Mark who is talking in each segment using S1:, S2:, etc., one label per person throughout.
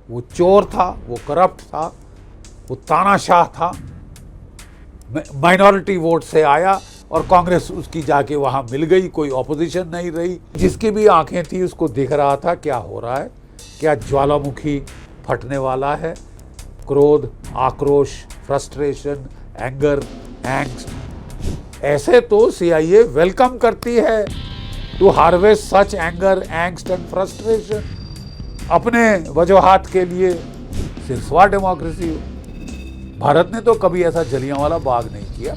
S1: वो चोर था, वो करप्ट था, वो तानाशाह था, माइनॉरिटी वोट से आया और कांग्रेस उसकी जाके वहां मिल गई, कोई ऑपोजिशन नहीं रही। जिसकी भी आंखें थी उसको दिख रहा था क्या हो रहा है, क्या ज्वालामुखी फटने वाला है। क्रोध, आक्रोश, फ्रस्ट्रेशन, एंगर, एंग्स्ट, ऐसे तो सीआईए वेलकम करती है to harvest such anger, angst and frustration. अपने वजूहात के लिए सिरसवा डेमोक्रेसी हो। भारत ने तो कभी ऐसा जलियांवाला बाग नहीं किया।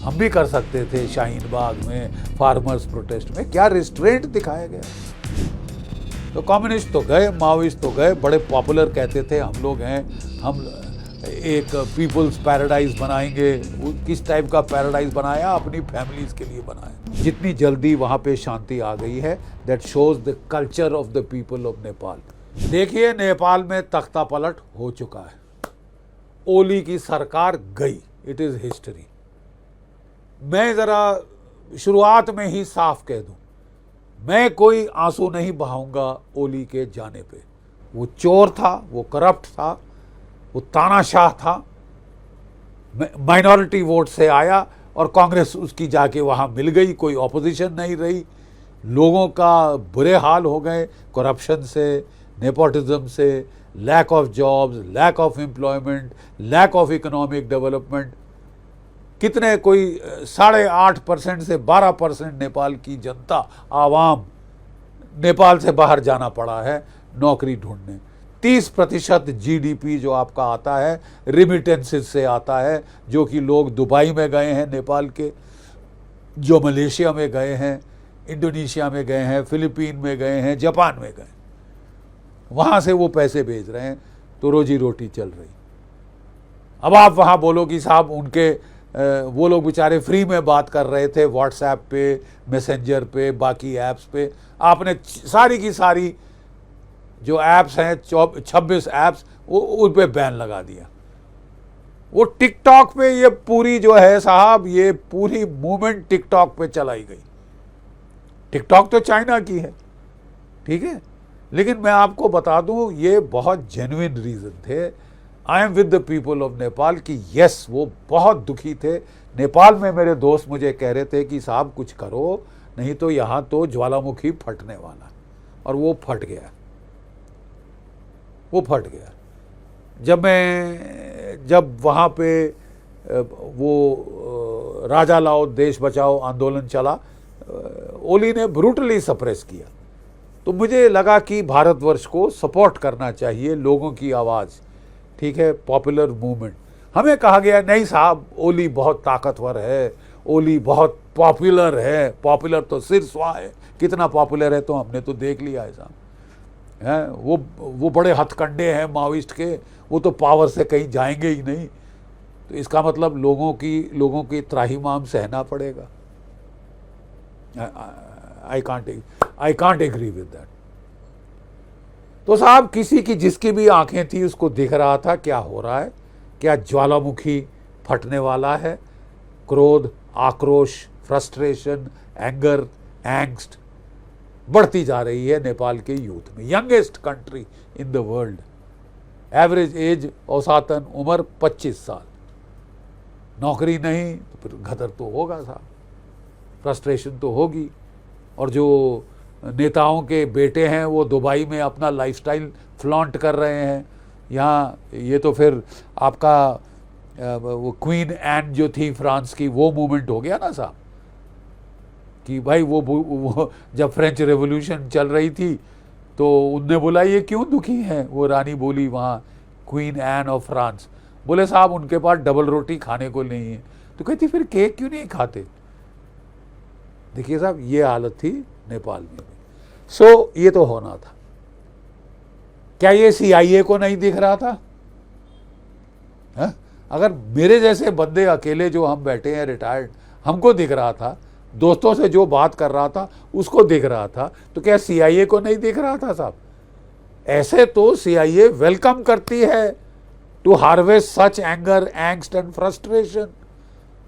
S1: हम भी कर सकते थे शाहीन बाग में, फार्मर्स प्रोटेस्ट में, क्या रिस्ट्रेंट दिखाया गया। तो कम्युनिस्ट तो गए, माओइस्ट तो गए, बड़े पॉपुलर कहते थे हम लोग हैं, हम एक पीपल्स पैराडाइज बनाएंगे। किस टाइप का पैराडाइज बनाया? अपनी फैमिलीज के लिए बनाया। जितनी जल्दी वहाँ पे शांति आ गई है, that shows the culture of the people of Nepal. देखिए, नेपाल में तख्ता पलट हो चुका है। ओली की सरकार गई, इट इज हिस्ट्री। मैं जरा शुरुआत में ही साफ कह दूं, मैं कोई आंसू नहीं बहाऊंगा ओली के जाने पे। वो चोर था, वो करप्ट था, वो तानाशाह था, माइनॉरिटी वोट से आया और कांग्रेस उसकी जाके वहां मिल गई, कोई ऑपोजिशन नहीं रही। लोगों का बुरे हाल हो गए करप्शन से, नेपोटिज्म से, lack of jobs, lack of employment, lack of economic development. कितने कोई 8.5% से 12% नेपाल की जनता, आवाम, नेपाल से बाहर जाना पड़ा है नौकरी ढूंढने। 30% जीडीपी जो आपका आता है रिमिटेंसेस से आता है, जो कि लोग दुबई में गए हैं नेपाल के, जो मलेशिया में गए हैं, इंडोनेशिया में गए हैं, फिलीपीन में गए हैं, जापान में गए, वहाँ से वो पैसे भेज रहे हैं, तो रोजी रोटी चल रही। अब आप वहाँ बोलो कि साहब उनके वो लोग बेचारे फ्री में बात कर रहे थे व्हाट्सएप पे, मैसेंजर पे, बाकी ऐप्स पे। आपने सारी की सारी जो ऐप्स हैं, 26 ऐप्स, उन पे बैन लगा दिया। वो टिकटॉक पे ये पूरी जो है साहब, ये पूरी मूवमेंट टिकटॉक पे चलाई गई। टिकटॉक तो चाइना की है, ठीक है, लेकिन मैं आपको बता दूं ये बहुत जेन्युइन रीज़न थे। I am with the people of Nepal कि यस, वो बहुत दुखी थे। नेपाल में मेरे दोस्त मुझे कह रहे थे कि साहब कुछ करो, नहीं तो यहाँ तो ज्वालामुखी फटने वाला। और वो फट गया, वो फट गया। जब वहाँ पे वो राजा लाओ देश बचाओ आंदोलन चला, ओली ने ब्रूटली सप्रेस किया। तो मुझे लगा कि भारतवर्ष को सपोर्ट करना चाहिए, लोगों की आवाज़, ठीक है, पॉपुलर मूवमेंट। हमें कहा गया नहीं साहब ओली बहुत ताकतवर है, ओली बहुत पॉपुलर है। पॉपुलर तो सिरसवा है, कितना पॉपुलर है तो हमने तो देख लिया है साहब, हैं। वो बड़े हथकंडे हैं माओइस्ट के, वो तो पावर से कहीं जाएंगे ही नहीं। तो इसका मतलब लोगों की त्राहिमाम सहना पड़ेगा। I can't agree with that. तो साहब किसी की जिसकी भी आंखें थी उसको दिख रहा था क्या हो रहा है, क्या ज्वालामुखी फटने वाला है। क्रोध, आक्रोश, फ्रस्ट्रेशन, एंगर, एंग्स्ट बढ़ती जा रही है नेपाल के यूथ में। Youngest country in the world, average age औसतन उम्र 25 साल। नौकरी नहीं तो फिर गदर तो होगा साहब, फ्रस्ट्रेशन तो होगी। और जो नेताओं के बेटे हैं वो दुबई में अपना लाइफस्टाइल फ्लॉन्ट कर रहे हैं। यहाँ ये तो फिर आपका वो क्वीन एन जो थी फ्रांस की, वो मूवमेंट हो गया ना साहब, कि भाई वो जब फ्रेंच रेवोल्यूशन चल रही थी तो उनने बोला ये क्यों दुखी हैं। वो रानी बोली वहाँ, क्वीन एन ऑफ फ्रांस, बोले साहब उनके पास डबल रोटी खाने को नहीं है। तो कहती फिर केक क्यों नहीं खाते। देखिए साहब ये हालत थी नेपाल में। सो ये तो होना था। क्या ये सीआईए को नहीं दिख रहा था? है? अगर मेरे जैसे बंदे अकेले जो हम बैठे हैं रिटायर्ड, हमको दिख रहा था, दोस्तों से जो बात कर रहा था उसको दिख रहा था, तो क्या सीआईए को नहीं दिख रहा था साहब? ऐसे तो सीआईए वेलकम करती है to harvest such anger, angst and frustration.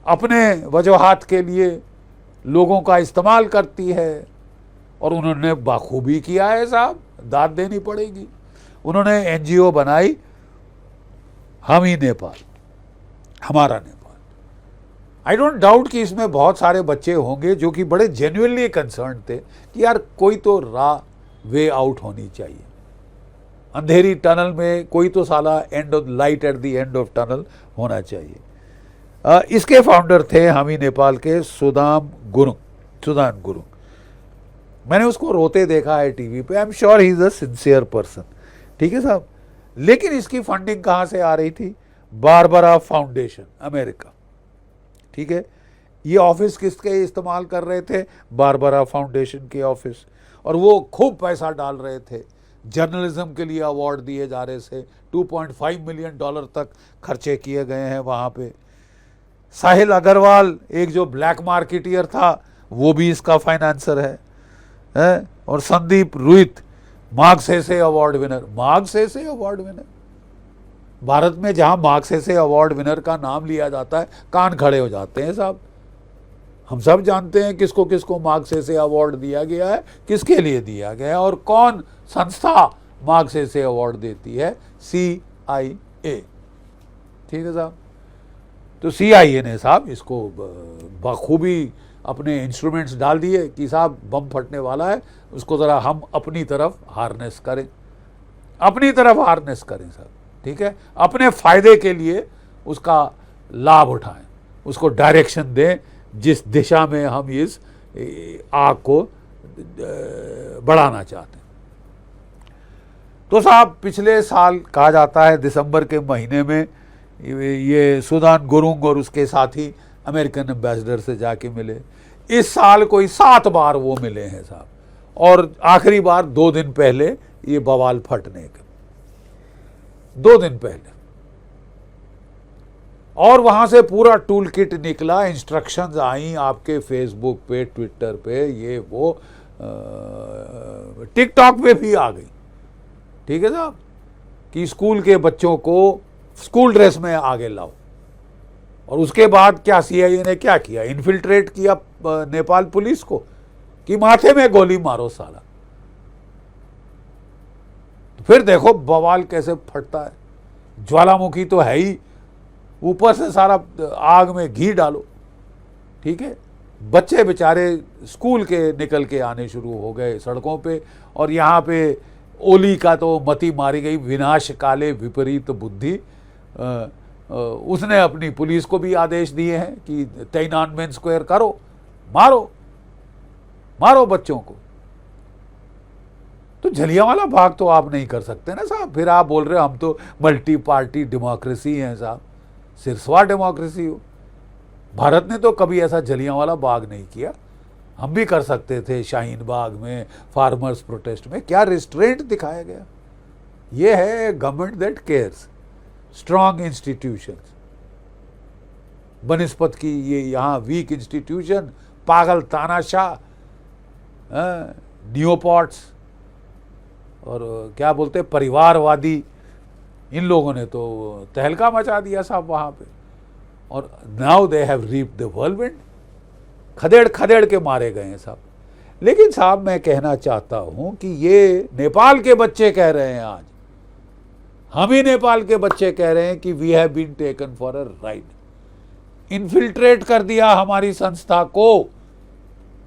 S1: अपने वजूहात के लिए लोगों का इस्तेमाल करती है, और उन्होंने बाखूबी किया है साहब, दाद देनी पड़ेगी। उन्होंने एनजीओ बनाई, हम ही नेपाल, हमारा नेपाल। आई डोंट डाउट कि इसमें बहुत सारे बच्चे होंगे जो कि बड़े जेन्युइनली कंसर्न थे कि यार कोई तो वे आउट होनी चाहिए, अंधेरी टनल में कोई तो साला end of light at the end of tunnel होना चाहिए। इसके फाउंडर थे हम ही नेपाल के सुदान गुरुङ। मैंने उसको रोते देखा है टीवी पे। I am sure he is a sincere person, ठीक है साहब। लेकिन इसकी फंडिंग कहाँ से आ रही थी? बारबरा फाउंडेशन, अमेरिका, ठीक है। ये ऑफिस किसके इस्तेमाल कर रहे थे? बारबरा फाउंडेशन के ऑफिस। और वो खूब पैसा डाल रहे थे, जर्नलिज्म के लिए अवार्ड दिए जा रहे थे, $2.5 मिलियन तक खर्चे किए गए हैं वहाँ पे। साहिल अग्रवाल, एक जो ब्लैक मार्केटियर था, वो भी इसका फाइनेंसर है? और Sandeep Ruit, Magsaysay award winner. Magsaysay award winner, Bharat में जहां मार्क्सेसे अवार्ड विनर का नाम लिया जाता है कान खड़े हो जाते हैं साहब। हम सब जानते हैं किसको किसको मार्क्सेसे अवार्ड दिया गया है, किसके लिए दिया गया है और कौन संस्था मार्क्सेसे अवार्ड देती है। CIA, ठीक है साहब। तो CIA ने साहब इसको बखूबी अपने इंस्ट्रूमेंट्स डाल दिए कि साहब बम फटने वाला है, उसको ज़रा हम अपनी तरफ हार्नेस करें, अपनी तरफ हार्नेस करें साहब, ठीक है। अपने फ़ायदे के लिए उसका लाभ उठाएं, उसको डायरेक्शन दें जिस दिशा में हम इस आग को बढ़ाना चाहते हैं। तो साहब पिछले साल कहा जाता है दिसंबर के महीने में ये सुदान गुरुङ और उसके साथी अमेरिकन एम्बेसडर से जाके मिले। इस साल कोई 7 बार वो मिले हैं साहब, और आखिरी बार 2 दिन पहले ये बवाल फटने के 2 दिन पहले। और वहां से पूरा टूल किट निकला, इंस्ट्रक्शंस आई आपके फेसबुक पे, ट्विटर पे, ये वो, टिकटॉक पे भी आ गई, ठीक है साहब, कि स्कूल के बच्चों को स्कूल ड्रेस में आगे लाओ। और उसके बाद क्या CIA ने क्या किया? इन्फिल्ट्रेट किया नेपाल पुलिस को कि माथे में गोली मारो साला। तो फिर देखो बवाल कैसे फटता है। ज्वालामुखी तो है ही, ऊपर से सारा आग में घी डालो, ठीक है। बच्चे बेचारे स्कूल के निकल के आने शुरू हो गए सड़कों पे। और यहाँ पे ओली का तो मति मारी गई, विनाश काले विपरीत बुद्धि। उसने अपनी पुलिस को भी आदेश दिए हैं कि तिएनअनमेन स्क्वायर करो, मारो बच्चों को। तो जलियांवाला बाग तो आप नहीं कर सकते ना साहब। फिर आप बोल रहे हो हम तो मल्टी पार्टी डेमोक्रेसी हैं साहब। सिरसवा डेमोक्रेसी हो। भारत ने तो कभी ऐसा जलियांवाला बाग नहीं किया। हम भी कर सकते थे शाहीन बाग में, फार्मर्स प्रोटेस्ट में। क्या रिस्ट्रेंट दिखाया गया? ये है government that cares, strong institutions. बनिस्पत की ये यहाँ वीक इंस्टीट्यूशन, पागल तानाशाह, नियोपॉट्स और क्या बोलते हैं परिवारवादी, इन लोगों ने तो तहलका मचा दिया साहब वहाँ पे। और नाउ दे हैव रीप्ड द व्हर्लविंड। खदेड़ के मारे गए हैं साहब। लेकिन साहब मैं कहना चाहता हूँ कि ये नेपाल के बच्चे कह रहे हैं, आज हम ही नेपाल के बच्चे कह रहे हैं कि we have been taken for a ride. Infiltrate कर दिया हमारी संस्था को।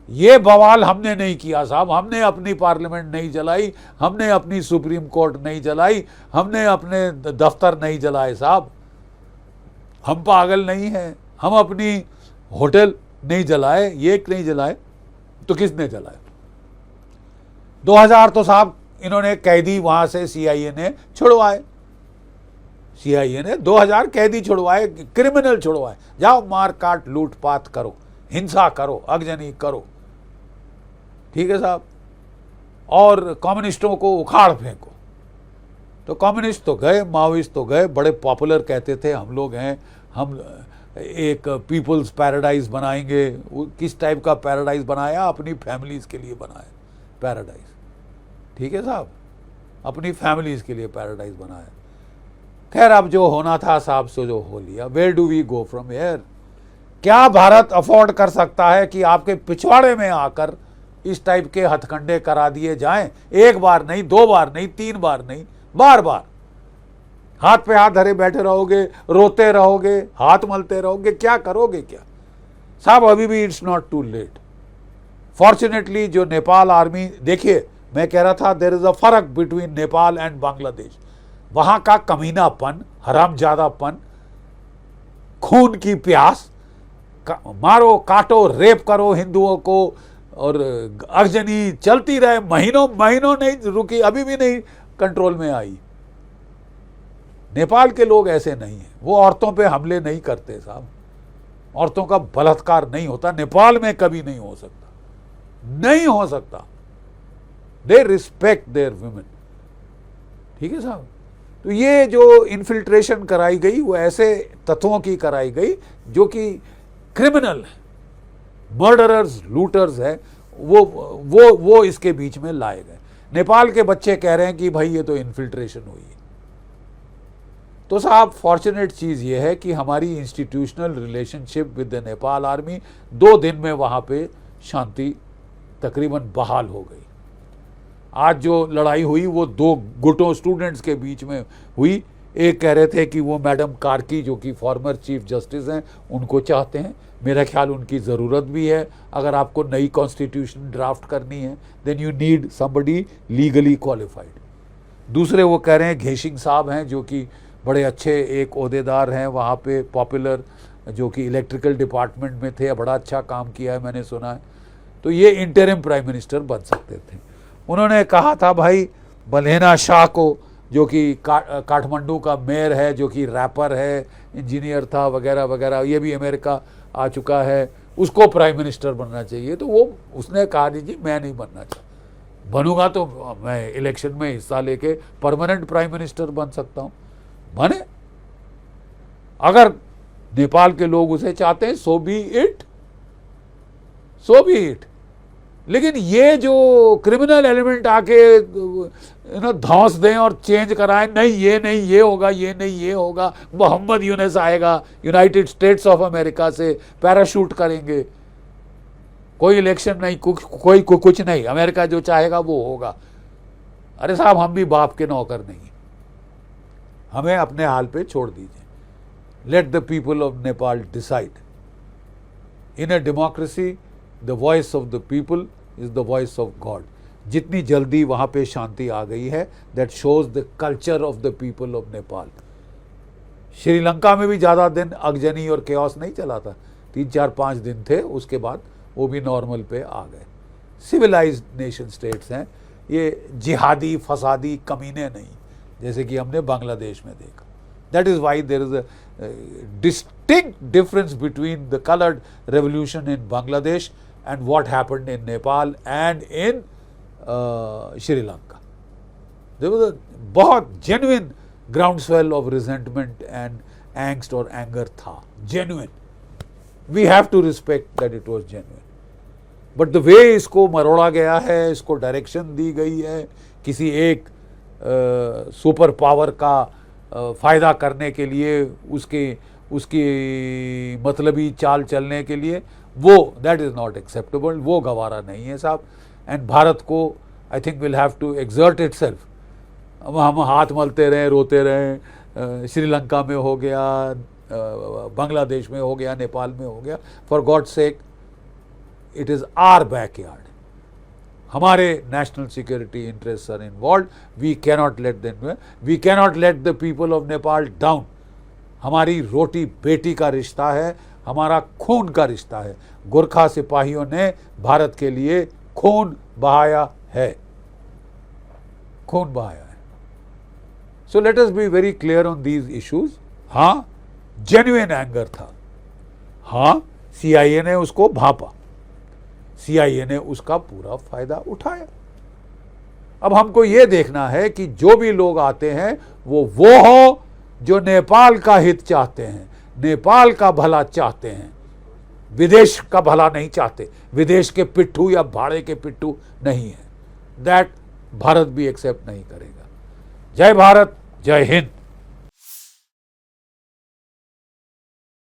S1: ये बवाल हमने नहीं किया साहब। हमने अपनी पार्लियामेंट नहीं जलाई, हमने अपनी सुप्रीम कोर्ट नहीं जलाई, हमने अपने दफ्तर नहीं जलाए साहब। हम पागल नहीं हैं। हम अपनी होटल नहीं जलाए, ये नहीं जलाए तो किसने जलाए? 2000 तो साहब इन्होंने कैदी वहां से CIA ने छुड़वाए। CIA ने 2000 कैदी छुड़वाए, क्रिमिनल छुड़वाए। जाओ मार काट लूटपाट करो, हिंसा करो, अगजनी करो, ठीक है साहब। और कम्युनिस्टों को उखाड़ फेंको। तो कम्युनिस्ट तो गए, माओइस्ट तो गए, बड़े पॉपुलर कहते थे हम लोग हैं, हम एक पीपल्स पैराडाइज बनाएंगे। किस टाइप का पैराडाइज बनाया? अपनी फैमिलीज के लिए बनाया पैराडाइज, ठीक है साहब, अपनी फैमिलीज के लिए पैराडाइज बनाया। खैर अब जो होना था साहब सो जो हो लिया। Where do we go from here? क्या भारत अफोर्ड कर सकता है कि आपके पिछवाड़े में आकर इस टाइप के हथकंडे करा दिए जाएं? 1 बार नहीं, 2 बार नहीं, 3 बार नहीं, बार बार हाथ पे हाथ धरे बैठे रहोगे, रोते रहोगे, हाथ मलते रहोगे, क्या करोगे क्या साहब? अभी भी it's not too late. Fortunately जो नेपाल आर्मी, देखिए मैं कह रहा था देयर इज अ फर्क बिटवीन नेपाल एंड बांग्लादेश। वहां का कमीनापन, हरामजादापन, खून की प्यास, मारो काटो रेप करो हिंदुओं को, और अगजनी चलती रहे, महीनों महीनों नहीं रुकी, अभी भी नहीं कंट्रोल में आई। नेपाल के लोग ऐसे नहीं हैं, वो औरतों पे हमले नहीं करते साहब, औरतों का बलात्कार नहीं होता, नेपाल में कभी नहीं हो सकता, नहीं हो सकता। They respect there women. ठीक है साहब? तो ये जो इन्फिल्ट्रेशन कराई गई वो ऐसे तत्वों की कराई गई जो कि क्रिमिनल है, मर्डरर्स, लूटर्स है, वो इसके बीच में लाए गए। नेपाल के बच्चे कह रहे हैं कि भाई ये तो इन्फिल्ट्रेशन हुई है। तो साहब फॉर्चुनेट चीज़ ये है कि हमारी institutional relationship with the Nepal army 2 दिन में वहाँ पे शांति तकरीबन बहाल हो गई। आज जो लड़ाई हुई वो 2 गुटों स्टूडेंट्स के बीच में हुई। एक कह रहे थे कि वो मैडम कार्की जो कि फॉर्मर चीफ जस्टिस हैं उनको चाहते हैं, मेरा ख्याल उनकी ज़रूरत भी है। अगर आपको नई कॉन्स्टिट्यूशन ड्राफ्ट करनी है then you need somebody legally qualified. दूसरे वो कह रहे हैं घेशिंग साहब हैं जो कि बड़े अच्छे एक ओहदेदार हैं वहाँ पे, पॉपुलर, जो कि इलेक्ट्रिकल डिपार्टमेंट में थे, बड़ा अच्छा काम किया है मैंने सुना है, तो ये इंटरिम प्राइम मिनिस्टर बन सकते थे। उन्होंने कहा था भाई बल्हेना शाह को, जो कि काठमांडू का मेयर है, जो कि रैपर है, इंजीनियर था वगैरह वगैरह, ये भी अमेरिका आ चुका है, उसको प्राइम मिनिस्टर बनना चाहिए। तो वो उसने कहा जी मैं नहीं बनना चाहता, बनूंगा तो मैं इलेक्शन में हिस्सा लेके परमानेंट प्राइम मिनिस्टर बन सकता हूँ। बने, अगर नेपाल के लोग उसे चाहते हैं so be it, so be it. लेकिन ये जो क्रिमिनल एलिमेंट आके धौंस दें और चेंज कराएं, नहीं ये नहीं ये होगा, ये नहीं ये होगा, मोहम्मद यूनुस आएगा यूनाइटेड स्टेट्स ऑफ अमेरिका से, पैराशूट करेंगे, कोई इलेक्शन नहीं, कोई कुछ नहीं, अमेरिका जो चाहेगा वो होगा। अरे साहब हम भी बाप के नौकर नहीं, हमें अपने हाल पे छोड़ दीजिए। Late the people of Nepal decide. In a democracy the voice of the people is the voice of God. जितनी जल्दी वहाँ पे शांति आ गई है that shows the culture of the people of Nepal. Sri Lanka में भी ज़्यादा दिन अगजनी और केओस नहीं चला था, 3-4-5 दिन थे, उसके बाद वो भी नॉर्मल पे आ गए। सिविलाइज्ड नेशन स्टेट्स हैं ये, जिहादी फसादी कमीने नहीं, जैसे कि हमने बांग्लादेश में देखा। That is why there is a distinct difference between the coloured revolution in Bangladesh and what happened in Nepal and in Sri Lanka. There was a बहुत genuine groundswell of resentment and angst or anger था, genuine. We have to respect that it was genuine. But the way इसको मरोड़ा गया है, इसको direction दी गई है किसी एक सुपर पावर का फ़ायदा करने के लिए, उसकी मतलबी चाल चलने के लिए, वो दैट इज़ नॉट एक्सेप्टेबल, वो गवारा नहीं है साहब। एंड भारत को I think will have to exert itself. हम हाथ मलते रहें, रोते रहें, श्रीलंका में हो गया, बांग्लादेश में हो गया, नेपाल में हो गया, for God sake it is our backyard. हमारे national security interest are involve, we cannot let them, we cannot let the people of Nepal down. हमारी रोटी बेटी का रिश्ता है, हमारा खून का रिश्ता है। गोरखा सिपाहियों ने भारत के लिए खून बहाया है, खून बहाया है। So let us be very clear on these issues. हाँ जेन्युइन एंगर था, हाँ CIA ने उसको भापा, CIA ने उसका पूरा फायदा उठाया। अब हमको ये देखना है कि जो भी लोग आते हैं वो हो जो नेपाल का हित चाहते हैं, नेपाल का भला चाहते हैं, विदेश का भला नहीं चाहते, विदेश के पिट्ठू या भाड़े के पिट्ठू नहीं है। दैट भारत भी एक्सेप्ट नहीं करेगा। जय भारत, जय हिंद।